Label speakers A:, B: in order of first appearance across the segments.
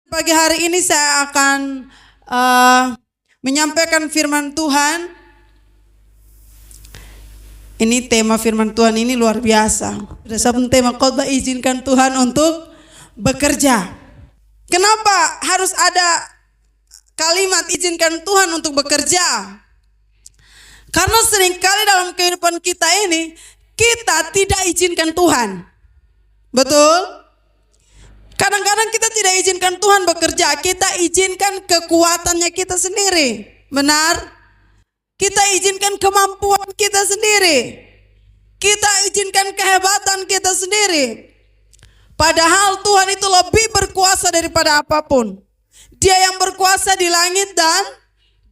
A: Pagi hari ini saya akan menyampaikan firman Tuhan. Ini tema firman Tuhan ini luar biasa. Berdasarkan tema khotbah, izinkan Tuhan untuk bekerja. Kenapa harus ada kalimat izinkan Tuhan untuk bekerja? Karena seringkali dalam kehidupan kita ini kita tidak izinkan Tuhan. Betul? Kadang-kadang kita tidak izinkan Tuhan bekerja, kita izinkan kekuatannya kita sendiri. Benar? Kita izinkan kemampuan kita sendiri. Kita izinkan kehebatan kita sendiri. Padahal Tuhan itu lebih berkuasa daripada apapun. Dia yang berkuasa di langit dan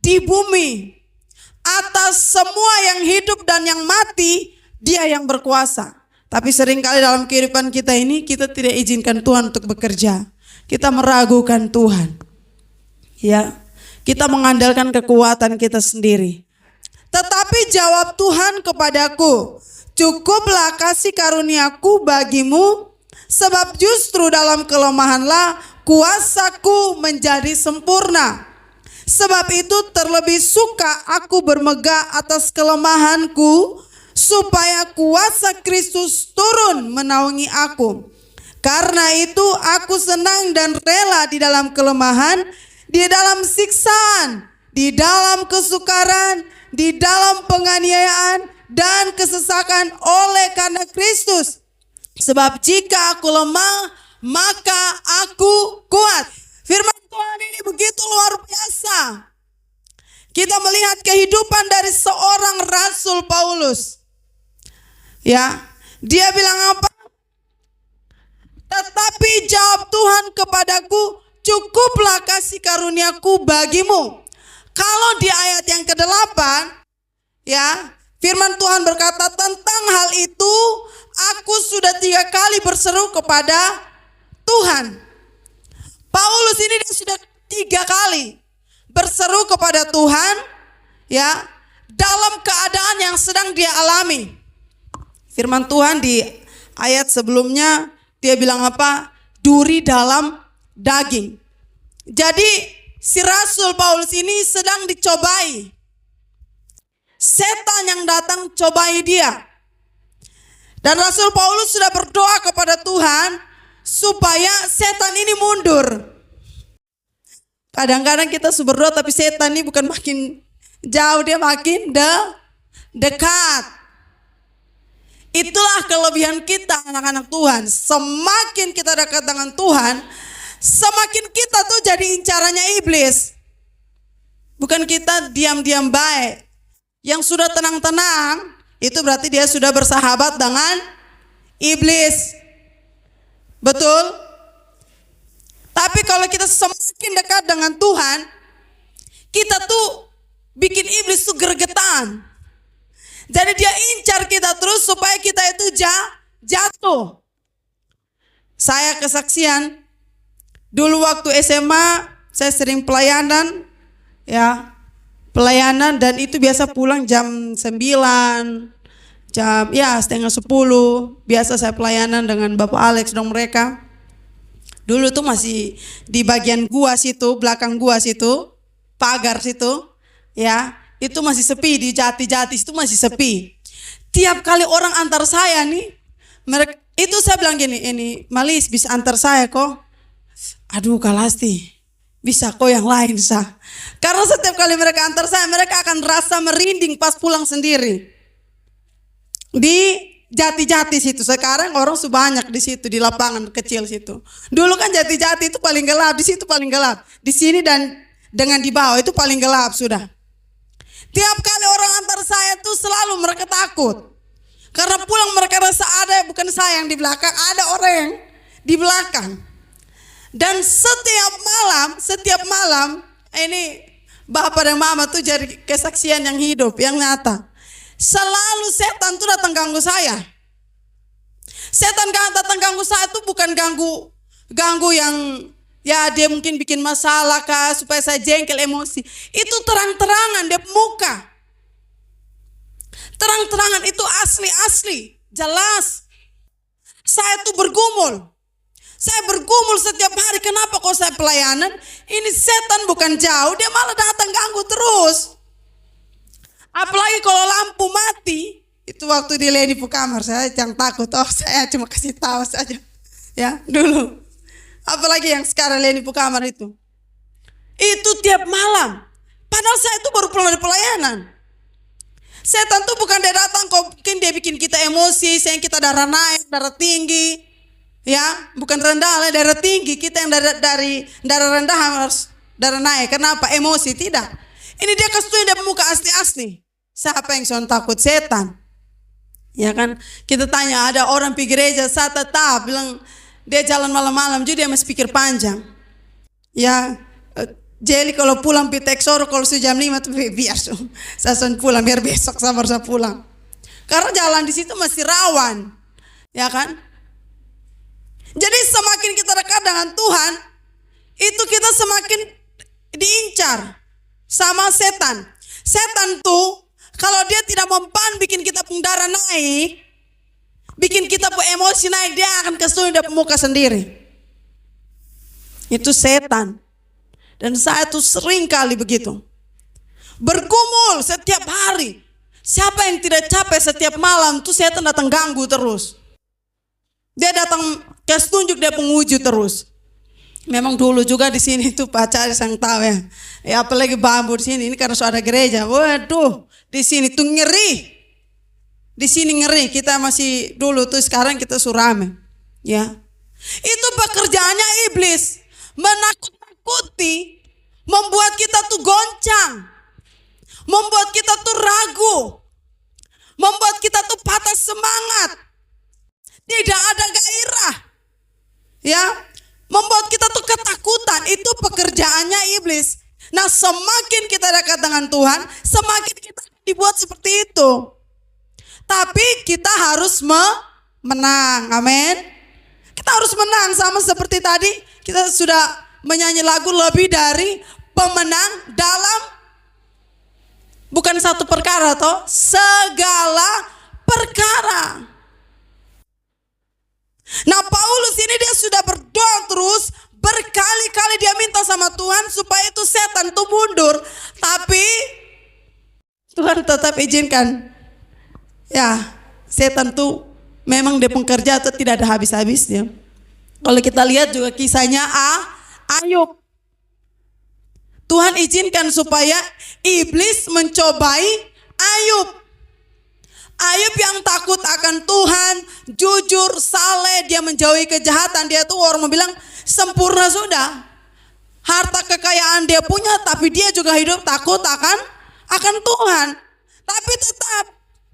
A: di bumi. Atas semua yang hidup dan yang mati, Dia yang berkuasa. Tapi seringkali dalam kehidupan kita ini kita tidak izinkan Tuhan untuk bekerja. Kita meragukan Tuhan. Ya, kita mengandalkan kekuatan kita sendiri. Tetapi jawab Tuhan kepadaku, cukuplah kasih karuniaku bagimu, sebab justru dalam kelemahanlah kuasaku menjadi sempurna. Sebab itu terlebih suka aku bermegah atas kelemahanku, supaya kuasa Kristus turun menaungi aku. Karena itu aku senang dan rela di dalam kelemahan, di dalam siksaan, di dalam kesukaran, di dalam penganiayaan dan kesesakan oleh karena Kristus. Sebab jika aku lemah, maka aku kuat. Firman Tuhan ini begitu luar biasa. Kita melihat kehidupan dari seorang Rasul Paulus. Ya, dia bilang apa? Tetapi jawab Tuhan kepadaku, cukuplah kasih karuniaku bagimu. Kalau di ayat yang ke-8, ya, firman Tuhan berkata tentang hal itu, aku sudah 3 kali berseru kepada Tuhan. Paulus ini dia sudah 3 kali berseru kepada Tuhan, ya, dalam keadaan yang sedang dia alami. Firman Tuhan di ayat sebelumnya dia bilang apa? Duri dalam daging. Jadi si Rasul Paulus ini sedang dicobai. Setan yang datang cobai dia. Dan Rasul Paulus sudah berdoa kepada Tuhan supaya setan ini mundur. Kadang-kadang kita sudah berdoa tapi setan ini bukan makin jauh, dia makin dekat. Itulah kelebihan kita anak-anak Tuhan. Semakin kita dekat dengan Tuhan, semakin kita tuh jadi incarannya iblis. Bukan kita diam-diam baik. Yang sudah tenang-tenang, itu berarti dia sudah bersahabat dengan iblis. Betul? Tapi kalau kita semakin dekat dengan Tuhan, kita tuh bikin iblis tuh gergetan. Jadi dia incar kita terus supaya kita itu jatuh. Saya kesaksian, dulu waktu SMA saya sering pelayanan, ya, pelayanan dan itu biasa pulang jam 9, jam ya setengah 10. Biasa saya pelayanan dengan Bapak Alex dan mereka. Dulu tuh masih di bagian gua situ, belakang gua situ, pagar situ, ya. Itu masih sepi, di jati-jati itu masih sepi. Tiap kali orang antar saya nih, mereka itu saya bilang gini, ini Malis bisa antar saya kok. Aduh Kalasti, bisa kok yang lain sah. Karena setiap kali mereka antar saya, mereka akan rasa merinding pas pulang sendiri. Di jati-jati situ, sekarang orang banyak di situ, di lapangan kecil situ. Dulu kan jati-jati itu paling gelap, di situ paling gelap. Di sini dan dengan di bawah itu paling gelap sudah. Tiap kali orang antar saya tuh selalu mereka takut. Karena pulang mereka rasa ada, bukan saya yang di belakang, ada orang yang di belakang. Dan setiap malam, ini bapak dan mama tuh jadi kesaksian yang hidup, yang nyata. Selalu setan tuh datang ganggu saya. Setan datang ganggu saya tuh bukan ganggu yang ya dia mungkin bikin masalah kah supaya saya jengkel emosi. Itu terang-terangan dia muka. Terang-terangan itu asli-asli, jelas. Saya tuh bergumul. Saya bergumul setiap hari. Kenapa kok saya pelayanan? Ini setan bukan jauh, dia malah datang ganggu terus. Apalagi kalau lampu mati. Itu waktu di Leni Pukamar, saya yang takut. Oh, saya cuma kasih tahu saja. Ya, dulu. Apalagi yang sekarang Leni Pukamar itu. Itu tiap malam. Padahal saya itu baru pulang dari pelayanan. Setan tuh bukan dia datang kok mungkin dia bikin kita emosi, sehingga kita darah naik, darah tinggi. Ya, bukan rendah, darah tinggi. Kita yang dari darah rendah harus darah naik. Kenapa? Emosi, tidak. Ini dia kasih dia muka asli-asli. Siapa yang soal takut? Setan. Ya kan? Kita tanya ada orang pergi gereja, saya tetap bilang dia jalan malam-malam juga dia masih pikir panjang. Ya, Jelly kalau pulang Piteksoro kalau sudah jam 5 tuh biar saya pulang biar besok saya baru pulang. Karena jalan di situ masih rawan. Ya kan? Jadi semakin kita dekat dengan Tuhan, itu kita semakin diincar sama setan. Setan tuh kalau dia tidak mempan bikin kita pun darah naik, bikin kita pun emosi naik, dia akan kesulitan dia muka sendiri. Itu setan. Dan saya tuh sering kali begitu. Bergumul setiap hari. Siapa yang tidak capek setiap malam tuh setan datang ganggu terus. Dia datang kasih tunjuk dia penguji terus. Memang dulu juga di sini tuh pacar yang tahu ya. Ya apalagi bambu di sini ini karena sudah ada gereja. Waduh, di sini tuh ngeri. Di sini ngeri. Kita masih dulu tuh sekarang kita surame. Ya. Itu pekerjaannya iblis. Menakut-nakuti, membuat kita tuh goncang, membuat kita tuh ragu, membuat kita tuh patah semangat, tidak ada gairah, ya, membuat kita tuh ketakutan. Itu pekerjaannya iblis. Nah, semakin kita dekat dengan Tuhan, semakin kita dibuat seperti itu. Tapi kita harus menang, amin. Kita harus menang sama seperti tadi. Kita sudah menyanyi lagu lebih dari pemenang dalam bukan satu perkara toh, segala perkara. Nah, Paulus ini dia sudah berdoa terus, berkali-kali dia minta sama Tuhan supaya itu setan tuh mundur, tapi Tuhan tetap izinkan. Ya, setan tuh memang dia pekerja atau tidak ada habis-habisnya. Kalau kita lihat juga kisahnya Ayub. Tuhan izinkan supaya iblis mencobai Ayub. Ayub yang takut akan Tuhan, jujur, saleh, dia menjauhi kejahatan. Dia tuh orang bilang sempurna sudah. Harta kekayaan dia punya, tapi dia juga hidup takut akan Tuhan. Tapi tetap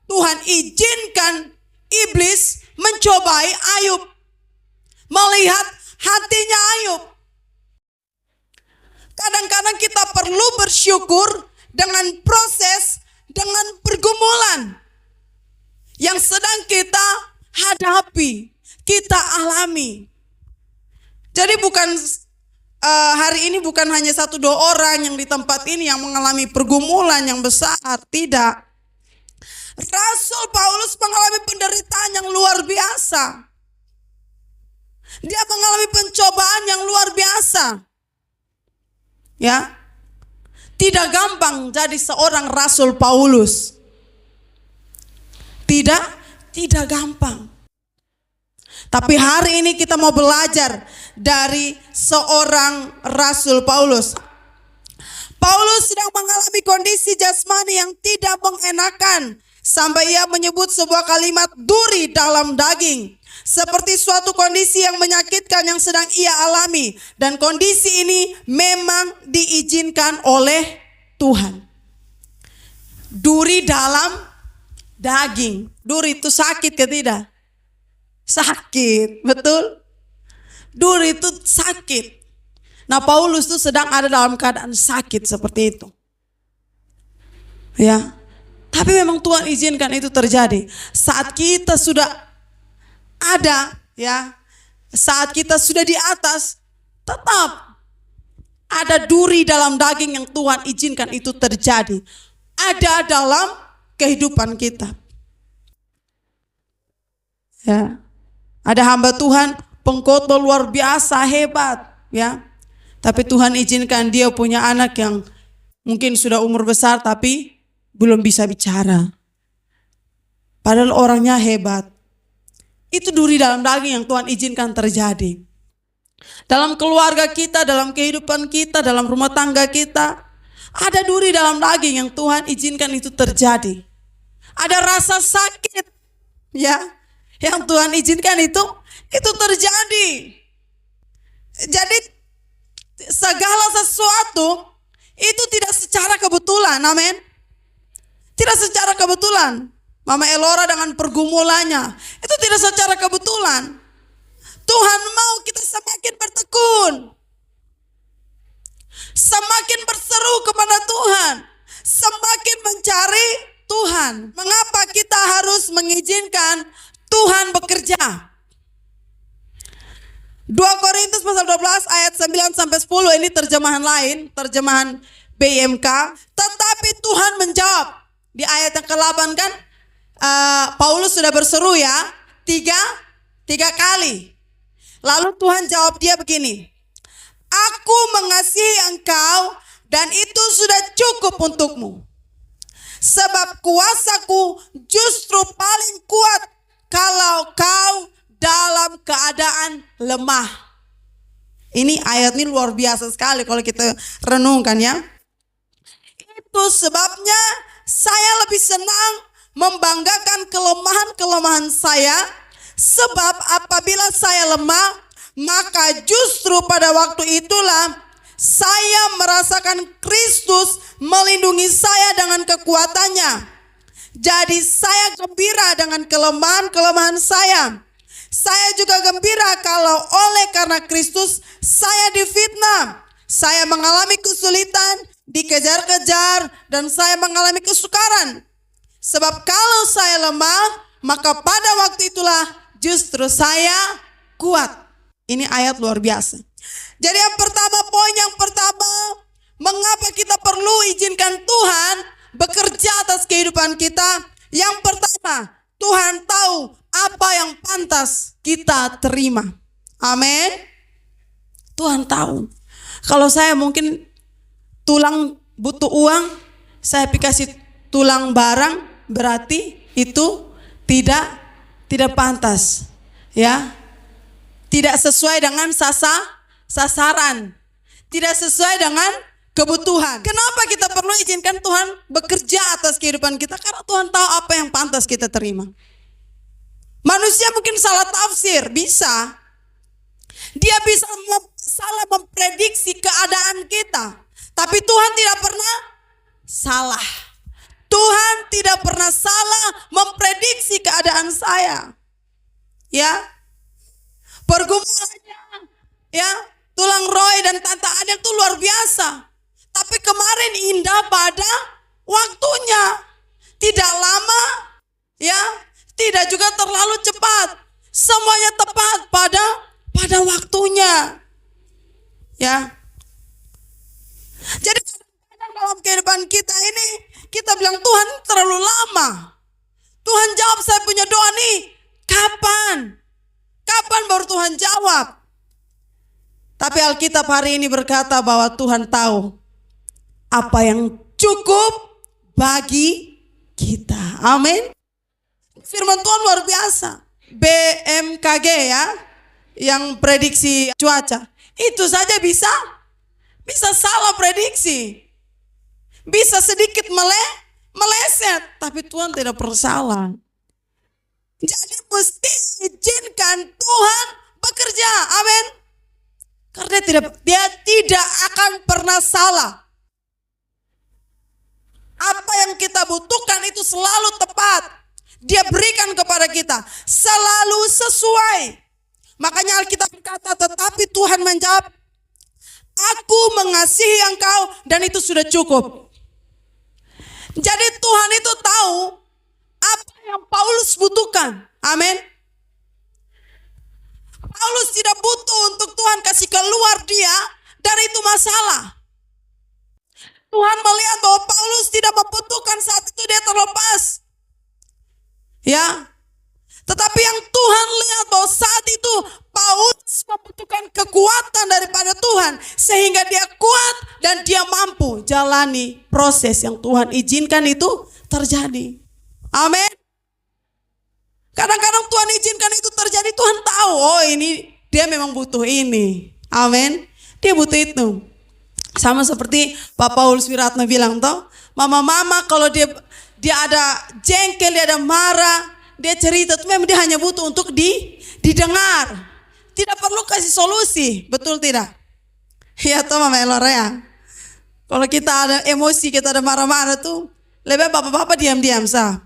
A: Tuhan izinkan iblis mencobai Ayub. Melihat hatinya Ayub. Kadang-kadang kita perlu bersyukur dengan proses, dengan pergumulan yang sedang kita hadapi, kita alami. Jadi bukan hari ini bukan hanya 1-2 orang yang di tempat ini yang mengalami pergumulan yang besar, tidak. Rasul Paulus mengalami penderitaan yang luar biasa. Dia mengalami pencobaan yang luar biasa. Ya. Tidak gampang jadi seorang Rasul Paulus. Tidak gampang. Tapi hari ini kita mau belajar dari seorang Rasul Paulus. Paulus sedang mengalami kondisi jasmani yang tidak mengenakan. Sampai ia menyebut sebuah kalimat duri dalam daging. Seperti suatu kondisi yang menyakitkan yang sedang ia alami. Dan kondisi ini memang diizinkan oleh Tuhan. Duri dalam daging. Duri itu sakit ke tidak? Sakit, betul? Duri itu sakit. Nah, Paulus itu sedang ada dalam keadaan sakit seperti itu. Ya. Tapi memang Tuhan izinkan itu terjadi. Saat kita sudah ada, ya, saat kita sudah di atas, tetap ada duri dalam daging yang Tuhan izinkan itu terjadi. Ada dalam kehidupan kita. Ya. Ada hamba Tuhan pengkhotbah luar biasa hebat, ya. Tapi Tuhan izinkan dia punya anak yang mungkin sudah umur besar tapi belum bisa bicara. Padahal orangnya hebat. Itu duri dalam daging yang Tuhan izinkan terjadi. Dalam keluarga kita, dalam kehidupan kita, dalam rumah tangga kita, ada duri dalam daging yang Tuhan izinkan itu terjadi. Ada rasa sakit, ya, yang Tuhan izinkan itu terjadi. Jadi segala sesuatu itu tidak secara kebetulan, amin. Tidak secara kebetulan. Mama Elora dengan pergumulannya, itu tidak secara kebetulan. Tuhan mau kita semakin bertekun, semakin berseru kepada Tuhan, semakin mencari Tuhan. Mengapa kita harus mengizinkan Tuhan bekerja? 2 Korintus pasal 12 ayat 9 sampai 10, ini terjemahan lain, terjemahan BMK. Tetapi Tuhan menjawab. Di ayat yang ke-8 kan Paulus sudah berseru ya, tiga kali. Lalu Tuhan jawab dia begini, aku mengasihi engkau dan itu sudah cukup untukmu. Sebab kuasaku justru paling kuat kalau kau dalam keadaan lemah. Ini ayat ini luar biasa sekali kalau kita renungkan ya. Itu sebabnya saya lebih senang membanggakan kelemahan-kelemahan saya. Sebab apabila saya lemah, maka justru pada waktu itulah saya merasakan Kristus melindungi saya dengan kekuatannya. Jadi saya gembira dengan kelemahan-kelemahan saya. Saya juga gembira kalau oleh karena Kristus saya difitnah. Saya mengalami kesulitan, dikejar-kejar, dan saya mengalami kesukaran. Sebab kalau saya lemah, maka pada waktu itulah justru saya kuat. Ini ayat luar biasa. Jadi poin yang pertama, mengapa kita perlu izinkan Tuhan bekerja atas kehidupan kita? Yang pertama, Tuhan tahu apa yang pantas kita terima. Amin. Tuhan tahu. Kalau saya mungkin tulang butuh uang, saya kasih tulang barang, berarti itu tidak pantas, ya, tidak sesuai dengan sasaran, tidak sesuai dengan kebutuhan. Kenapa kita perlu izinkan Tuhan bekerja atas kehidupan kita? Karena Tuhan tahu apa yang pantas kita terima. Manusia mungkin salah tafsir, bisa. Dia bisa salah memprediksi keadaan kita, tapi Tuhan tidak pernah salah. Tuhan tidak pernah salah memprediksi keadaan saya. Ya. Pergumulannya, ya, tulang Roy dan Tante Adel itu luar biasa. Tapi kemarin indah pada waktunya. Tidak lama, ya, tidak juga terlalu cepat. Semuanya tepat pada waktunya. Ya. Jadi dalam kehidupan kita ini, kita bilang Tuhan terlalu lama. Tuhan jawab saya punya doa nih. Kapan? Kapan baru Tuhan jawab? Tapi Alkitab hari ini berkata bahwa Tuhan tahu apa yang cukup bagi kita. Amin. Firman Tuhan luar biasa. BMKG ya, yang prediksi cuaca. Itu saja bisa salah prediksi. Bisa sedikit meleset, tapi Tuhan tidak pernah salah. Jadi mesti izinkan Tuhan bekerja, amin. Karena dia tidak akan pernah salah. Apa yang kita butuhkan itu selalu tepat. Dia berikan kepada kita, selalu sesuai. Makanya Alkitab berkata, tetapi Tuhan menjawab, aku mengasihi engkau dan itu sudah cukup. Jadi Tuhan itu tahu apa yang Paulus butuhkan. Amin. Paulus tidak butuh untuk Tuhan kasih keluar dia dari itu masalah. Tuhan melihat bahwa Paulus tidak membutuhkan saat itu dia terlepas. Ya. Tetapi yang Tuhan lihat bahwa saat itu Paulus sehingga dia kuat dan dia mampu jalani proses yang Tuhan izinkan itu terjadi. Amin. Kadang-kadang Tuhan izinkan itu terjadi, Tuhan tahu, oh ini dia memang butuh ini. Amin. Dia butuh itu. Sama seperti Pak Paulus Wiratno bilang toh, mama-mama kalau dia ada jengkel, dia ada marah, dia cerita, itu memang dia hanya butuh untuk didengar. Tidak perlu kasih solusi, betul tidak? Iya toh Mama Elorea. Kalau kita ada emosi, kita ada marah-marah tuh, lebih bapak-bapak diam-diam sah.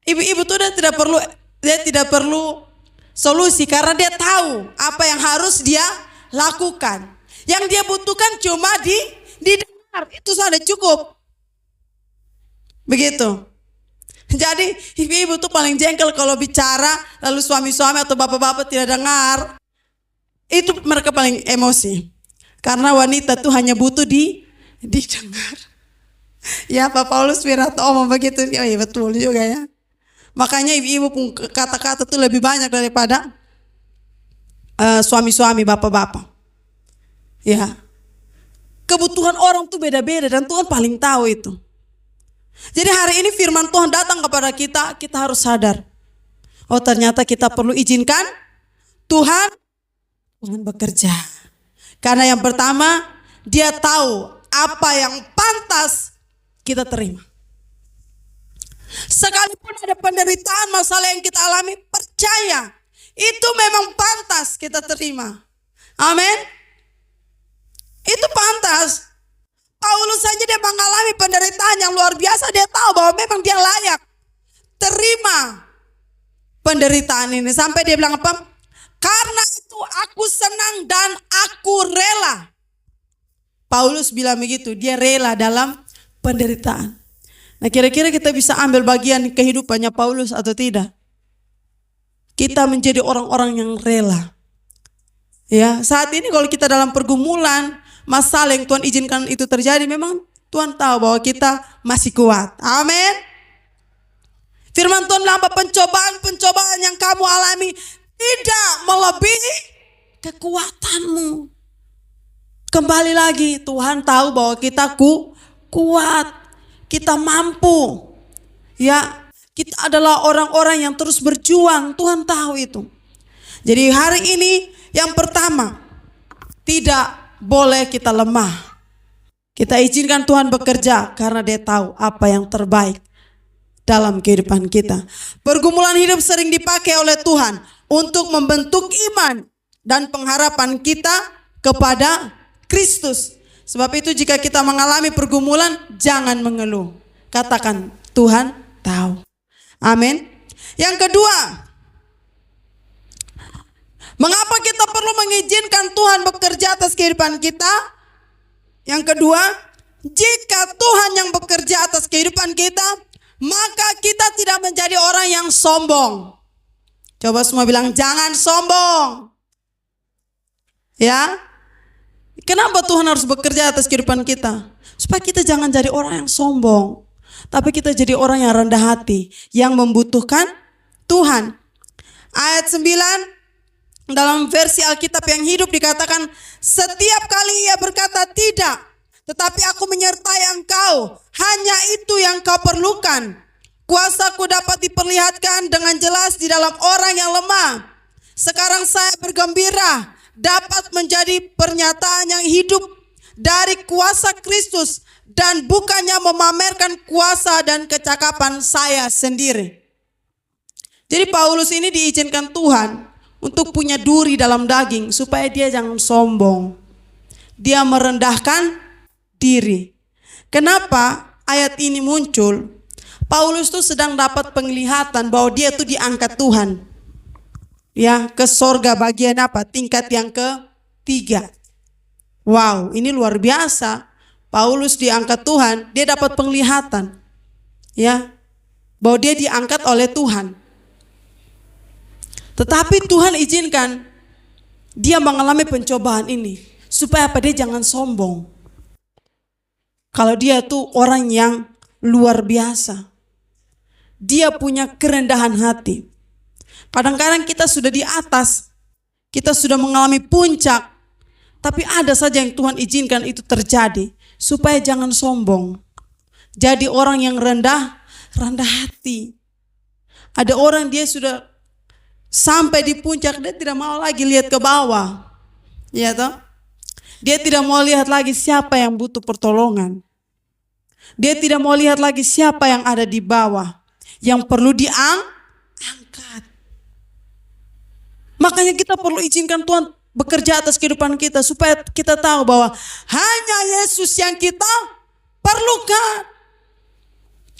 A: Ibu-ibu tuh dia tidak perlu solusi karena dia tahu apa yang harus dia lakukan. Yang dia butuhkan cuma didengar, itu sudah cukup. Begitu. Jadi ibu-ibu tuh paling jengkel kalau bicara lalu suami-suami atau bapak-bapak tidak dengar. Itu mereka paling emosi. Karena wanita tuh hanya butuh didengar. Ya Pak Paulus Wiratno omong begitu. Oh iya betul juga ya. Makanya ibu-ibu pun kata-kata tuh lebih banyak daripada suami-suami bapak-bapak. Ya, kebutuhan orang tuh beda-beda dan Tuhan paling tahu itu. Jadi hari ini firman Tuhan datang kepada kita, kita harus sadar. Oh ternyata kita perlu izinkan Tuhan bekerja. Karena yang pertama, dia tahu apa yang pantas kita terima. Sekalipun ada penderitaan, masalah yang kita alami, percaya itu memang pantas kita terima. Amin. Itu pantas. Paulus saja dia mengalami penderitaan yang luar biasa. Dia tahu bahwa memang dia layak terima penderitaan ini. Sampai dia bilang apa? Karena itu aku senang dan aku rela. Paulus bilang begitu. Dia rela dalam penderitaan. Nah kira-kira kita bisa ambil bagian kehidupannya Paulus atau tidak? Kita menjadi orang-orang yang rela. Ya, saat ini kalau kita dalam pergumulan, masalah yang Tuhan izinkan itu terjadi, memang Tuhan tahu bahwa kita masih kuat. Amin. Firman Tuhan bilang pencobaan-pencobaan yang kamu alami tidak melebihi kekuatanmu. Kembali lagi, Tuhan tahu bahwa kita kuat, kita mampu. Ya, kita adalah orang-orang yang terus berjuang. Tuhan tahu itu. Jadi hari ini yang pertama, tidak boleh kita lemah. Kita izinkan Tuhan bekerja karena dia tahu apa yang terbaik dalam kehidupan kita. Pergumulan hidup sering dipakai oleh Tuhan untuk membentuk iman dan pengharapan kita kepada Kristus. Sebab itu jika kita mengalami pergumulan, jangan mengeluh. Katakan, Tuhan tahu. Amin. Yang kedua, mengapa kita perlu mengizinkan Tuhan bekerja atas kehidupan kita? Yang kedua, jika Tuhan yang bekerja atas kehidupan kita, maka kita tidak menjadi orang yang sombong. Coba semua bilang, jangan sombong. Ya, kenapa Tuhan harus bekerja atas kehidupan kita? Supaya kita jangan jadi orang yang sombong, tapi kita jadi orang yang rendah hati, yang membutuhkan Tuhan. Ayat 9 dalam versi Alkitab yang hidup dikatakan, setiap kali ia berkata tidak, tetapi aku menyertai engkau, hanya itu yang kau perlukan. Kuasaku dapat diperlihatkan dengan jelas di dalam orang yang lemah. Sekarang saya bergembira dapat menjadi pernyataan yang hidup dari kuasa Kristus dan bukannya memamerkan kuasa dan kecakapan saya sendiri. Jadi Paulus ini diizinkan Tuhan untuk punya duri dalam daging supaya dia jangan sombong. Dia merendahkan diri. Kenapa ayat ini muncul? Paulus tuh sedang dapat penglihatan bahwa dia tuh diangkat Tuhan. Ya, ke sorga bagian apa? Tingkat yang ketiga. Wow, ini luar biasa. Paulus diangkat Tuhan, dia dapat penglihatan. Ya, bahwa dia diangkat oleh Tuhan. Tetapi Tuhan izinkan dia mengalami pencobaan ini supaya apa? Dia jangan sombong. Kalau dia tuh orang yang luar biasa, dia punya kerendahan hati. Kadang-kadang kita sudah di atas, kita sudah mengalami puncak, Tapi ada saja yang Tuhan izinkan itu terjadi supaya jangan sombong. Jadi orang yang rendah hati. Ada orang dia sudah sampai di puncak, dia tidak mau lagi lihat ke bawah. Ya toh? Dia tidak mau lihat lagi siapa yang butuh pertolongan. Dia tidak mau lihat lagi siapa yang ada di bawah, yang perlu diangkat. Makanya kita perlu izinkan Tuhan bekerja atas kehidupan kita supaya kita tahu bahwa hanya Yesus yang kita perlukan.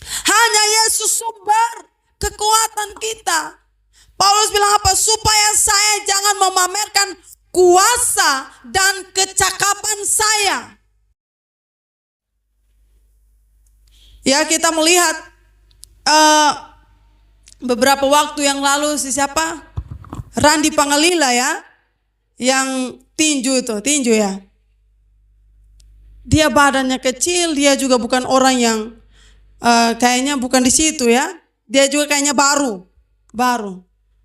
A: Hanya Yesus sumber kekuatan kita. Paulus bilang apa? Supaya saya jangan memamerkan kuasa dan kecakapan saya. Ya, kita melihat beberapa waktu yang lalu siapa? Randy Pangalila ya. Yang tinju ya. Dia badannya kecil, dia juga bukan orang yang kayaknya bukan di situ ya. Dia juga kayaknya baru.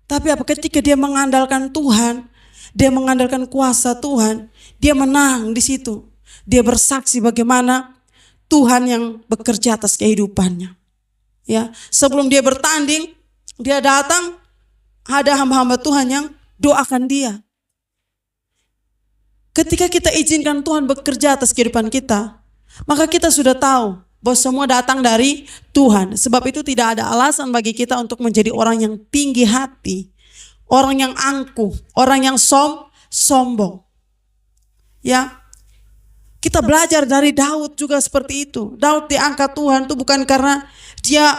A: Tapi apa, ketika dia mengandalkan Tuhan, dia mengandalkan kuasa Tuhan, dia menang di situ. Dia bersaksi bagaimana Tuhan yang bekerja atas kehidupannya. Ya, sebelum dia bertanding, dia datang, ada hamba-hamba Tuhan yang doakan dia. Ketika kita izinkan Tuhan bekerja atas kehidupan kita, maka kita sudah tahu bahwa semua datang dari Tuhan. Sebab itu tidak ada alasan bagi kita untuk menjadi orang yang tinggi hati, orang yang angkuh, orang yang sombong. Ya, kita belajar dari Daud juga seperti itu. Daud diangkat Tuhan itu bukan karena dia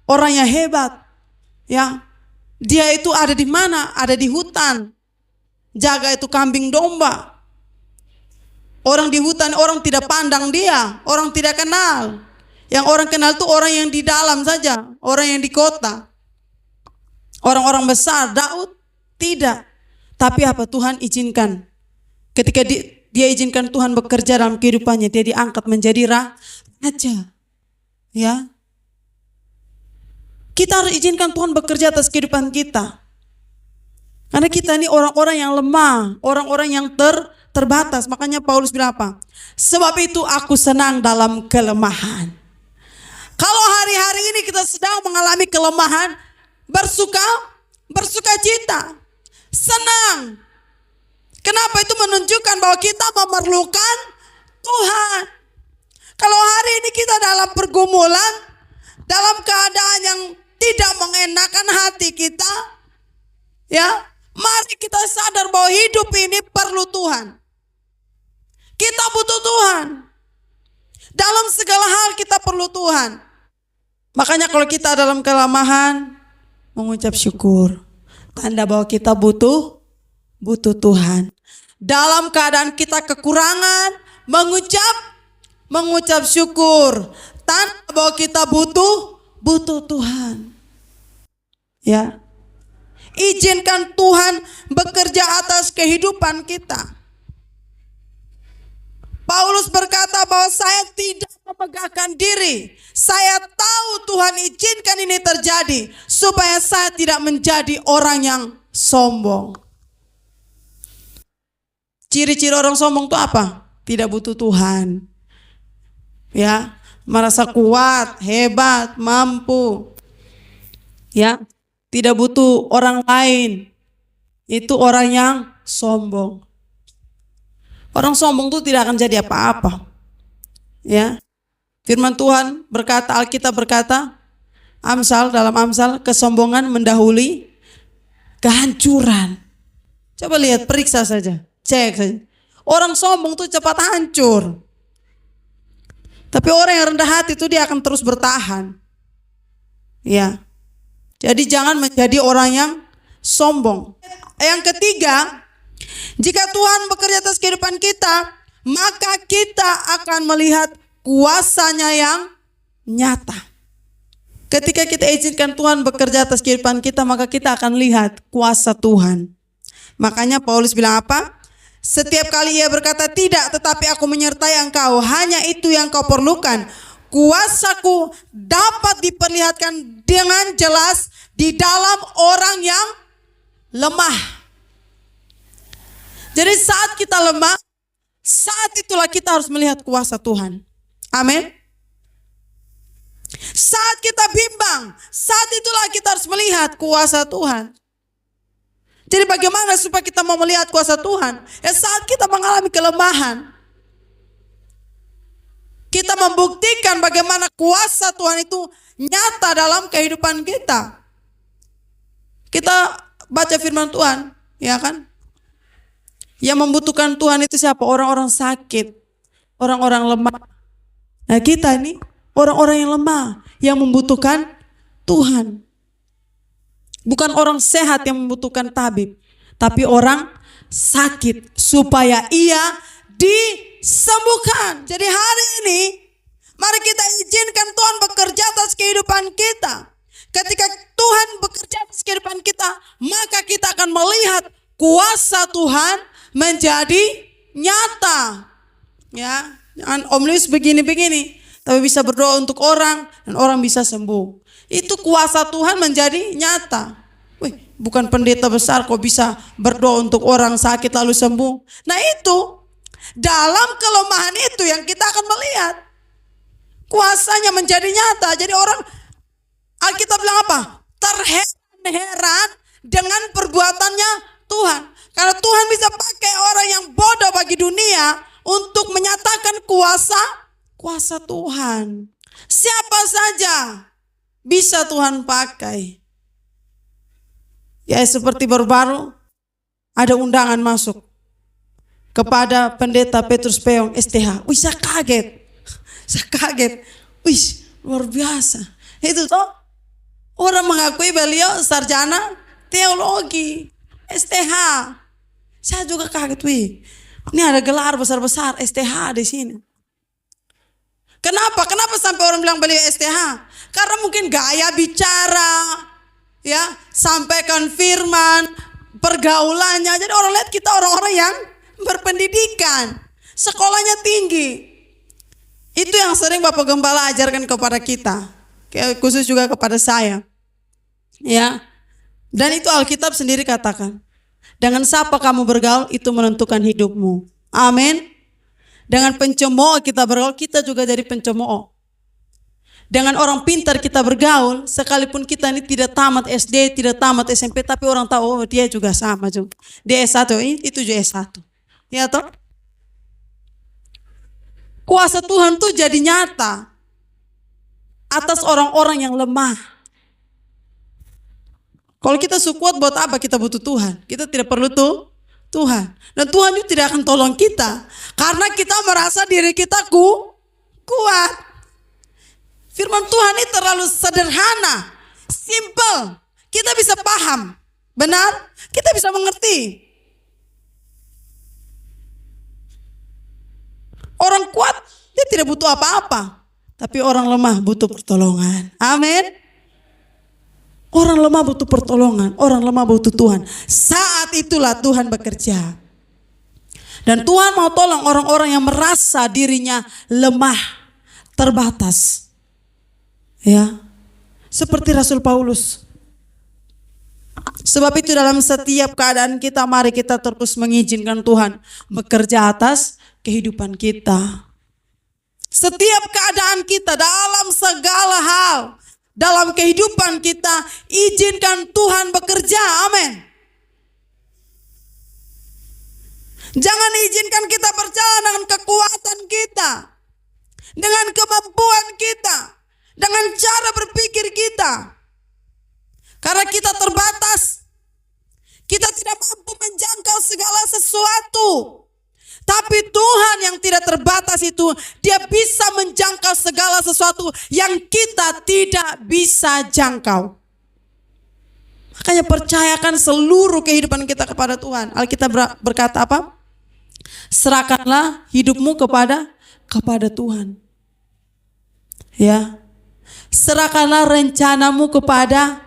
A: orang yang hebat. Ya, dia itu ada di mana? Ada di hutan. Jaga itu kambing domba. Orang di hutan, orang tidak pandang dia, orang tidak kenal. Yang orang kenal itu orang yang di dalam saja, orang yang di kota. Orang-orang besar, Daud tidak. Tapi apa, Tuhan izinkan. Ketika dia izinkan Tuhan bekerja dalam kehidupannya, dia diangkat menjadi raja. Ya. Kita harus izinkan Tuhan bekerja atas kehidupan kita. Karena kita ini orang-orang yang lemah, orang-orang yang terbatas. Makanya Paulus bilang apa? Sebab itu aku senang dalam kelemahan. Kalau hari-hari ini kita sedang mengalami kelemahan, bersuka cita, senang. Kenapa? Itu menunjukkan bahwa kita memerlukan Tuhan. Kalau hari ini kita dalam pergumulan, dalam keadaan yang tidak mengenakan hati kita, ya, mari kita sadar bahwa hidup ini perlu Tuhan. Kita butuh Tuhan. Dalam segala hal kita perlu Tuhan. Makanya kalau kita dalam kelemahan, mengucap syukur. Tanda bahwa kita butuh Tuhan. Dalam keadaan kita kekurangan, mengucap syukur. Tanda bahwa kita butuh Tuhan. Ya. Izinkan Tuhan bekerja atas kehidupan kita. Paulus berkata bahwa saya tidak memegahkan diri. Saya tahu Tuhan izinkan ini terjadi supaya saya tidak menjadi orang yang sombong. Ciri-ciri orang sombong itu apa? Tidak butuh Tuhan. Ya, merasa kuat, hebat, mampu. Ya, tidak butuh orang lain. Itu orang yang sombong. Orang sombong itu tidak akan jadi apa-apa. Ya. Firman Tuhan berkata, Alkitab berkata, dalam Amsal, kesombongan mendahului kehancuran. Coba lihat, periksa saja, cek saja. Orang sombong itu cepat hancur. Tapi orang yang rendah hati itu dia akan terus bertahan. Ya. Jadi jangan menjadi orang yang sombong. Yang ketiga, jika Tuhan bekerja atas kehidupan kita, maka kita akan melihat kuasanya yang nyata. Ketika kita izinkan Tuhan bekerja atas kehidupan kita, maka kita akan lihat kuasa Tuhan. Makanya Paulus bilang apa? Setiap kali ia berkata tidak, tetapi aku menyertai engkau, hanya itu yang kau perlukan. Kuasaku dapat diperlihatkan dengan jelas di dalam orang yang lemah. Jadi saat kita lemah, saat itulah kita harus melihat kuasa Tuhan. Amin. Saat kita bimbang, saat itulah kita harus melihat kuasa Tuhan. Jadi bagaimana supaya kita mau melihat kuasa Tuhan? Ya saat kita mengalami kelemahan, kita membuktikan bagaimana kuasa Tuhan itu nyata dalam kehidupan kita. Kita baca firman Tuhan, ya kan? Yang membutuhkan Tuhan itu siapa? Orang-orang sakit, orang-orang lemah. Nah kita ini orang-orang yang lemah, yang membutuhkan Tuhan. Bukan orang sehat yang membutuhkan tabib, tapi orang sakit supaya ia disembuhkan. Jadi hari ini mari kita izinkan Tuhan bekerja atas kehidupan kita. Ketika Tuhan bekerja atas kehidupan kita, maka kita akan melihat kuasa Tuhan menjadi nyata. Ya, jangan Om Luis begini-begini, tapi bisa berdoa untuk orang dan orang bisa sembuh. Itu kuasa Tuhan menjadi nyata. Wih, bukan pendeta besar kok bisa berdoa untuk orang sakit lalu sembuh. Nah itu, dalam kelemahan itu yang kita akan melihat kuasanya menjadi nyata. Jadi orang, Alkitab bilang apa? Terheran-heran dengan perbuatannya Tuhan. Karena Tuhan bisa pakai orang yang bodoh bagi dunia untuk menyatakan kuasa Tuhan. Siapa saja bisa Tuhan pakai. Ya seperti baru-baru ada undangan masuk kepada pendeta Petrus Peong STH. Wih saya kaget. Saya kaget. Wih luar biasa. Itu toh orang mengakui beliau sarjana teologi STH. Saya juga kaget. Wih ini ada gelar besar-besar STH di sini. Kenapa? Kenapa sampai orang bilang beliau STH? Karena mungkin gaya bicara, ya, sampaikan firman, pergaulannya. Jadi orang lihat kita orang-orang yang berpendidikan, sekolahnya tinggi. Itu yang sering Bapak Gembala ajarkan kepada kita, khusus juga kepada saya. Ya, dan itu Alkitab sendiri katakan, dengan siapa kamu bergaul itu menentukan hidupmu. Amin. Dengan pencemooh kita bergaul, kita juga jadi pencemooh. Dengan orang pintar kita bergaul, sekalipun kita ini tidak tamat SD, tidak tamat SMP, tapi orang tahu oh dia juga sama juga. Dia S1, itu juga S1. Ya toh? Kuasa Tuhan tuh jadi nyata atas orang-orang yang lemah. Kalau kita kuat buat apa kita butuh Tuhan? Kita tidak perlu Tuhan. Dan Tuhan itu tidak akan tolong kita karena kita merasa diri kita kuat. Firman Tuhan ini terlalu sederhana, simple. Kita bisa paham, benar? Kita bisa mengerti. Orang kuat dia tidak butuh apa-apa, tapi orang lemah butuh pertolongan. Amin. Orang lemah butuh pertolongan, orang lemah butuh Tuhan. Saat itulah Tuhan bekerja. Dan Tuhan mau tolong orang-orang yang merasa dirinya lemah, terbatas. Ya, seperti Rasul Paulus. Sebab itu dalam setiap keadaan kita, mari kita terus mengizinkan Tuhan bekerja atas kehidupan kita. Setiap keadaan kita dalam segala hal, dalam kehidupan kita, izinkan Tuhan bekerja. Amin. Jangan izinkan kita berjalan dengan kekuatan kita, dengan kemampuan kita, dengan cara berpikir kita. Karena kita terbatas, kita tidak mampu menjangkau segala sesuatu. Tapi Tuhan yang tidak terbatas itu, dia bisa menjangkau segala sesuatu yang kita tidak bisa jangkau. Makanya percayakan seluruh kehidupan kita kepada Tuhan. Alkitab berkata apa? Serahkanlah hidupmu kepada Tuhan. Ya. Serahkanlah rencanamu kepada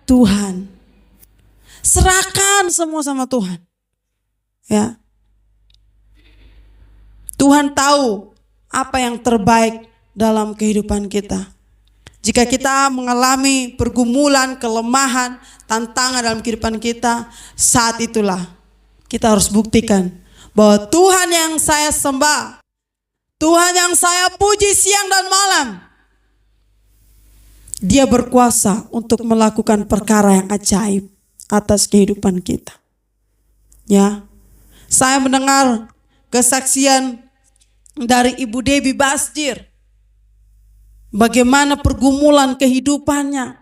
A: Tuhan. Serahkan semua sama Tuhan. Ya. Tuhan tahu apa yang terbaik dalam kehidupan kita. Jika kita mengalami pergumulan, kelemahan, tantangan dalam kehidupan kita, saat itulah kita harus buktikan bahwa Tuhan yang saya sembah, Tuhan yang saya puji siang dan malam, Dia berkuasa untuk melakukan perkara yang ajaib atas kehidupan kita. Ya, saya mendengar kesaksian dari Ibu Debbie Basjir, bagaimana pergumulan kehidupannya.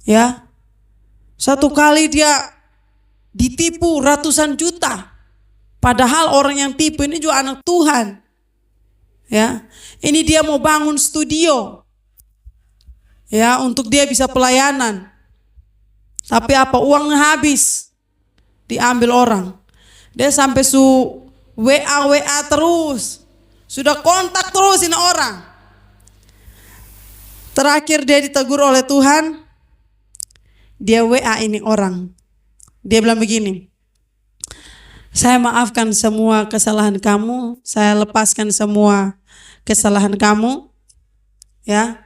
A: Ya, satu kali dia ditipu ratusan juta, padahal orang yang tipu ini juga anak Tuhan. Ya, ini dia mau bangun studio, ya, untuk dia bisa pelayanan. Tapi apa, uangnya habis, diambil orang. Dia sampai WA terus, sudah kontak terus ini orang. Terakhir dia ditegur oleh Tuhan, dia WA ini orang. Dia bilang begini, saya maafkan semua kesalahan kamu, saya lepaskan semua kesalahan kamu, ya.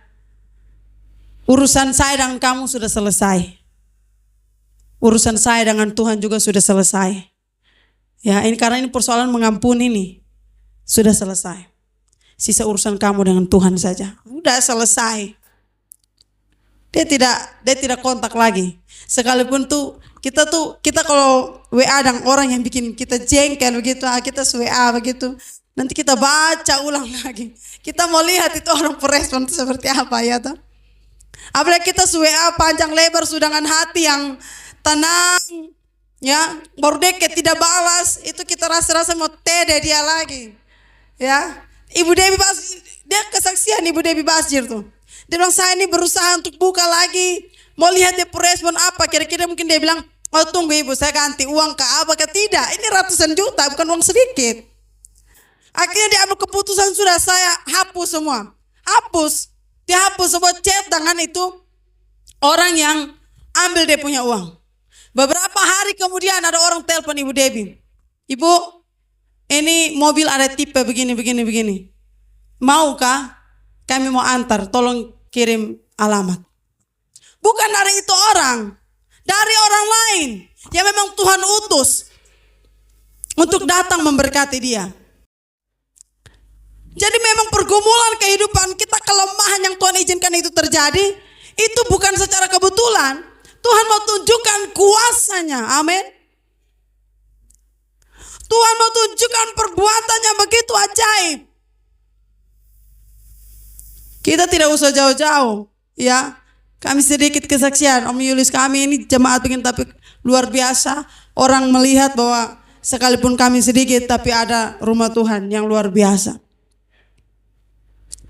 A: Urusan saya dengan kamu sudah selesai. Urusan saya dengan Tuhan juga sudah selesai. Ya, ini karena ini persoalan mengampuni nih, sudah selesai. Sisa urusan kamu dengan Tuhan saja. Udah selesai. Dia tidak kontak lagi. Sekalipun kita kalau WA dengan orang yang bikin kita jengkel begitu, kita WA begitu, nanti kita baca ulang lagi. Kita mau lihat itu orang berespon seperti apa, ya toh. Apalagi kita WA panjang lebar sudah dengan hati yang tenang, ya, baru deket tidak balas, itu kita rasa-rasa mau tede dia lagi. Ya, Ibu Debbie Basjir, dia kesaksian Ibu Debbie Basjir tuh. Dia bilang, saya ini berusaha untuk buka lagi, mau lihat dia respon apa. Kira-kira mungkin dia bilang, oh tunggu ibu, saya ganti uang ke apa ke tidak. Ini ratusan juta, bukan uang sedikit. Akhirnya dia ambil keputusan, sudah saya hapus semua. Dia hapus semua chat dengan itu orang yang ambil dia punya uang. Beberapa hari kemudian ada orang telepon Ibu Debbie. Ibu, ini mobil ada tipe begini. Maukah kami mau antar, tolong kirim alamat. Bukan dari itu orang, dari orang lain yang memang Tuhan utus untuk datang memberkati dia. Jadi memang pergumulan kehidupan kita, kelemahan yang Tuhan izinkan itu terjadi, itu bukan secara kebetulan. Tuhan mau tunjukkan kuasanya, amin. Tuhan mau tunjukkan perbuatannya begitu ajaib. Kita tidak usah jauh-jauh, ya. Kami sedikit kesaksian, Om Yulis, kami ini jemaat begini tapi luar biasa. Orang melihat bahwa sekalipun kami sedikit tapi ada rumah Tuhan yang luar biasa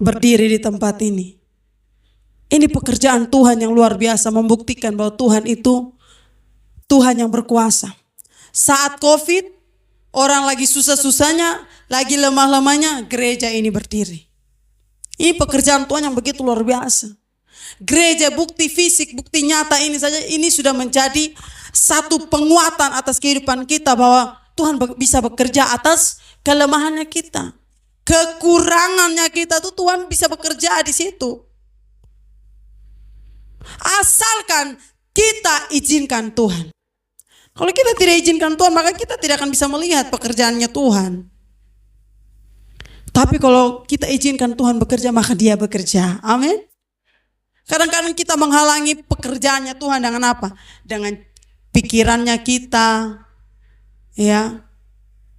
A: berdiri di tempat ini. Ini pekerjaan Tuhan yang luar biasa, membuktikan bahwa Tuhan itu Tuhan yang berkuasa. Saat COVID, orang lagi susah-susahnya, lagi lemah-lemahnya, gereja ini berdiri. Ini pekerjaan Tuhan yang begitu luar biasa. Gereja, bukti fisik, bukti nyata ini saja, ini sudah menjadi satu penguatan atas kehidupan kita, bahwa Tuhan bisa bekerja atas kelemahannya kita. Kekurangannya kita tuh Tuhan bisa bekerja di situ. Asalkan kita izinkan Tuhan. Kalau kita tidak izinkan Tuhan, maka kita tidak akan bisa melihat pekerjaannya Tuhan. Tapi kalau kita izinkan Tuhan bekerja, maka Dia bekerja. Amin. Kadang-kadang kita menghalangi pekerjaannya Tuhan dengan apa? Dengan pikirannya kita. Ya.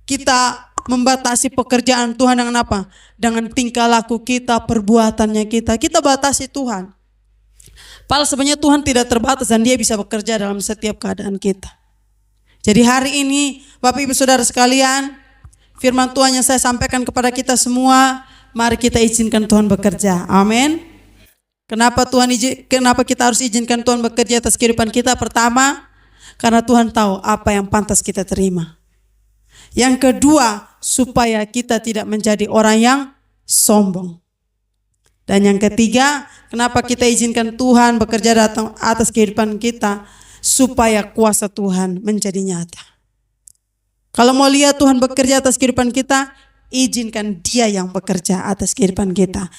A: Kita membatasi pekerjaan Tuhan dengan apa? Dengan tingkah laku kita, perbuatannya kita. Kita batasi Tuhan. Padahal sebenarnya Tuhan tidak terbatas dan Dia bisa bekerja dalam setiap keadaan kita. Jadi hari ini Bapak Ibu Saudara sekalian, firman Tuhan yang saya sampaikan kepada kita semua, mari kita izinkan Tuhan bekerja. Amin. Kenapa kita harus izinkan Tuhan bekerja atas kehidupan kita? Pertama, karena Tuhan tahu apa yang pantas kita terima. Yang kedua, supaya kita tidak menjadi orang yang sombong. Dan yang ketiga, kenapa kita izinkan Tuhan bekerja atas kehidupan kita? Supaya kuasa Tuhan menjadi nyata. Kalau mau lihat Tuhan bekerja atas kehidupan kita, izinkan Dia yang bekerja atas kehidupan kita.